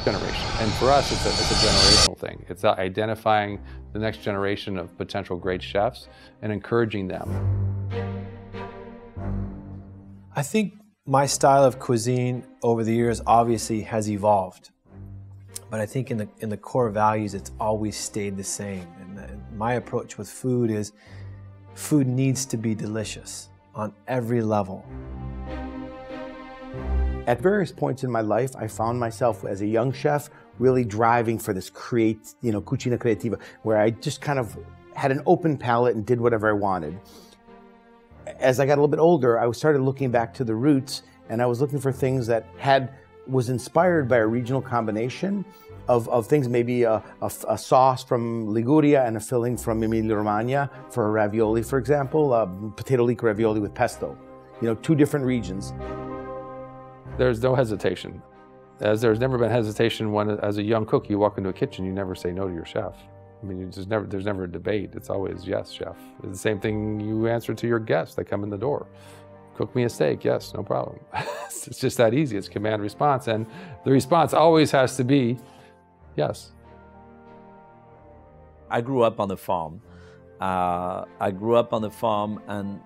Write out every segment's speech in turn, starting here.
generation. And for us, it's a generational thing. It's identifying the next generation of potential great chefs and encouraging them. I think my style of cuisine over the years obviously has evolved. But I think in the core values, it's always stayed the same. And my approach with food is food needs to be delicious on every level. At various points in my life, I found myself as a young chef really driving for this cucina creativa, where I just kind of had an open palate and did whatever I wanted. As I got a little bit older, I started looking back to the roots, and I was looking for things that was inspired by a regional combination of things, maybe a sauce from Liguria and a filling from Emilia-Romagna for a ravioli, for example, potato leek ravioli with pesto. Two different regions. There's no hesitation. As there's never been hesitation when, as a young cook, you walk into a kitchen, you never say no to your chef. I mean, there's never a debate. It's always, yes, chef. It's the same thing you answer to your guests that come in the door. Cook me a steak, yes, no problem. It's just that easy. It's command response. And the response always has to be, yes. I grew up on a farm. And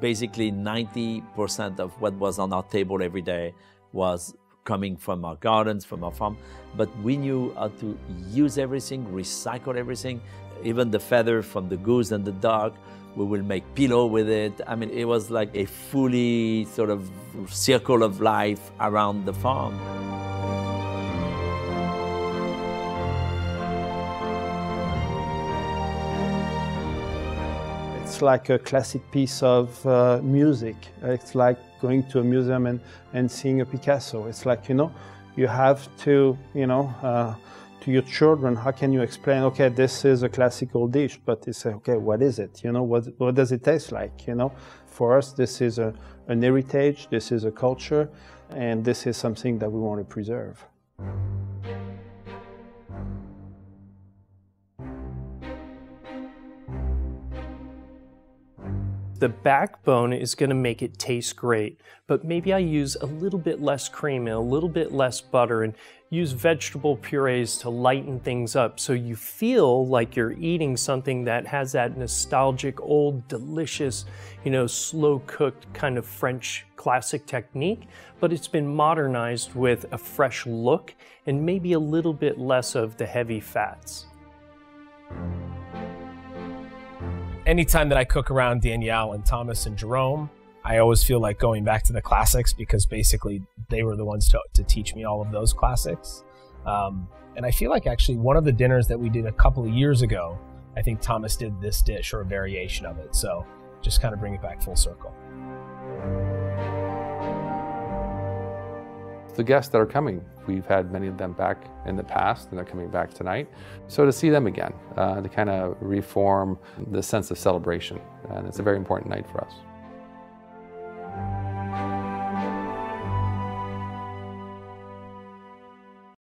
basically 90% of what was on our table every day was coming from our gardens, from our farm. But we knew how to use everything, recycle everything. Even the feather from the goose and the duck, we will make pillow with it. I mean, it was like a fully sort of circle of life around the farm. It's like a classic piece of music. It's like going to a museum and seeing a Picasso. It's like, you have to, to your children, how can you explain, okay, this is a classical dish, but they say, okay, what is it? What does it taste like? For us, this is an heritage, this is a culture, and this is something that we want to preserve. The backbone is going to make it taste great, but maybe I use a little bit less cream and a little bit less butter and use vegetable purees to lighten things up so you feel like you're eating something that has that nostalgic, old, delicious, slow-cooked kind of French classic technique, but it's been modernized with a fresh look and maybe a little bit less of the heavy fats. Anytime that I cook around Danielle and Thomas and Jérôme, I always feel like going back to the classics because basically they were the ones to teach me all of those classics. And I feel like actually one of the dinners that we did a couple of years ago, I think Thomas did this dish or a variation of it. So just kind of bring it back full circle. The guests that are coming, we've had many of them back in the past and they're coming back tonight. So to see them again, to kind of reform the sense of celebration. And it's a very important night for us.